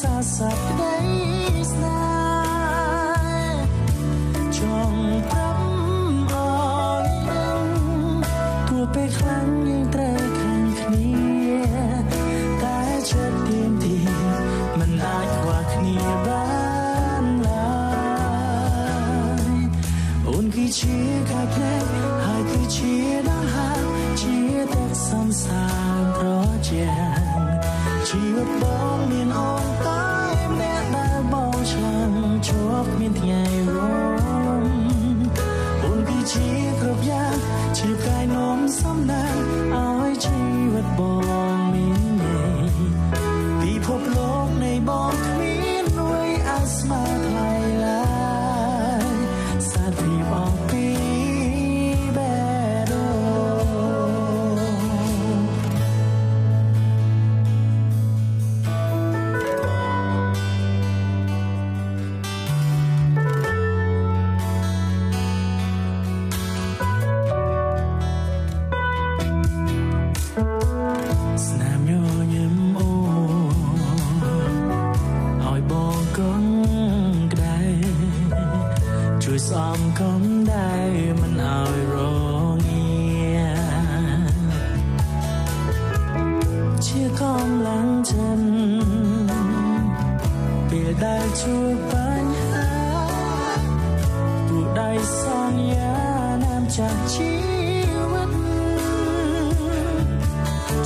សាស័កក្តីស្នេហ៍ចង់ប្រាប់អោយដឹងទោះពេលខ្លាំងយើងត្រូវខាងគ្នាតែចិត្តទៀមទីមិនអាចខ្វះគ្នាបានឡើយអូនគឺជាកាយភ្នែកហើយគឺជាដង្ហើមជាទឹកសំសានត្រជាក់ជីវិតបងមានអូនតែម្នាក់ដែលបងឆ្លាំជាប់មានថ្ងៃរំអូនគឺជាគ្រប់យ៉ាងជាកាយនោមសំណាងឲ្យជីវិតបងមានន័យពិភពលោកនៃបងគ្មានអ្វីអាចស្មើថ្លៃឡើយសាទិបងពីបេដូសំគំដែរមិនឲ្យរងាជាកម្លាំងចិត្តពេលដែលជួបបញ្ហាទូដៃសន្យាណាមចាស់ជីវិត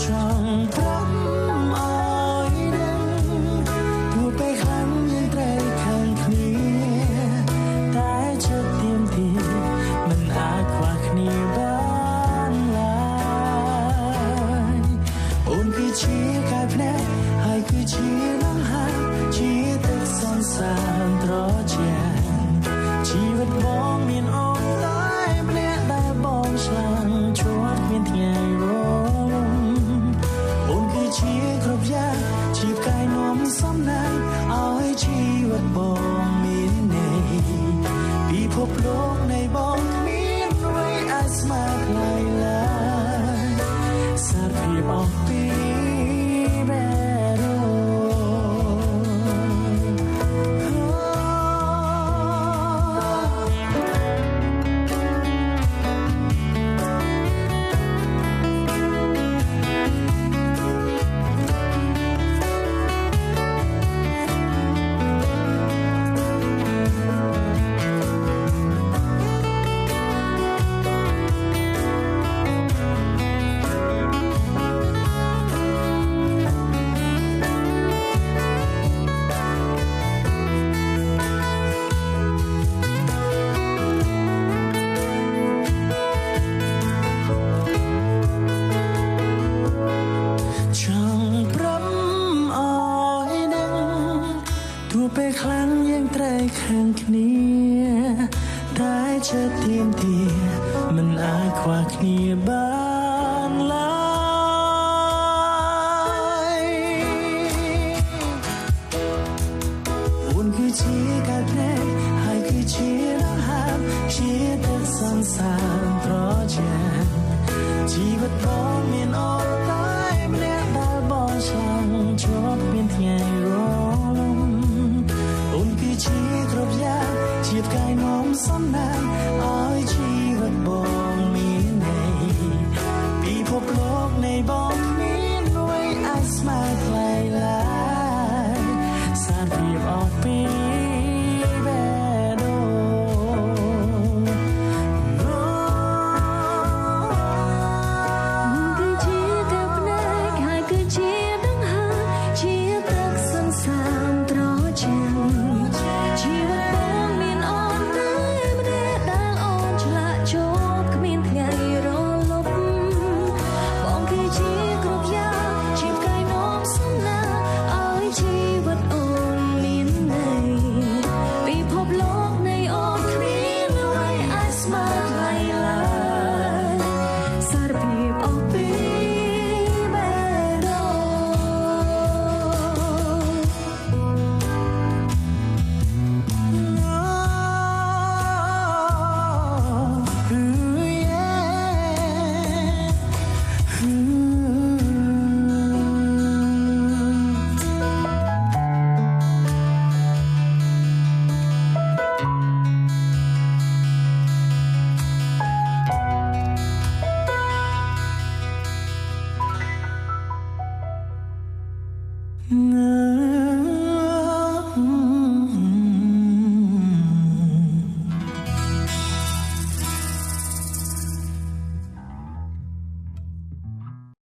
ចង់ប្រាប់អោយដឹងទោះពេលខ្លាំងយើងត្រូវខាងគ្នាតែចិត្តទៀមទីមិនអាចខ្វះគ្នាបានឡើយអូនគឺជាកាយភ្នែកហើយគឺជាដង្ហើមជាទឹកសំសានត្រជាក់ជីវិតបងមានអូនតែម្នាក់ដែលបងឆ្លាំជាប់មានថ្ងៃរំអូនគឺជាគ្រប់យ៉ាងជាកាយនោមសំណាងឲ្យជីវិតបងមានន័យពិភពលោកនៃបងគ្មានអ្វីអាចស្មើថ្លៃឡើយសារភាពអស់ពីបេដូពេលខ្លាំងយើងត្រូវខាងគ្នាតែចិត្តទៀមទាមិនអាចខ្វះគ្នាបានឡើយអូនគឺជាកាយភ្នែកហើយគឺជាដង្ហើមជាទឹកសំសានត្រជាក់ជីវិតបងមានអូនតែម្នាក់ដែលបងឆ្លាំជាប់មានថ្ងៃរំអូនគឺជាគ្រប់យ៉ាងជាកាយនោមសំណាងឲ្យជីវិតបងមានន័យពិភពលោកនៃបងគ្មានអ្វីអាចស្មើថ្លៃឡើយសារភាពអស់ពីបេដូគឺជាកាយភ្នែកហើយគឺជាដង្ហើមជាទឹកសង្សារត្រជាក់ជីវិតបងមានអូនតែម្នាក់ដែលអូ เง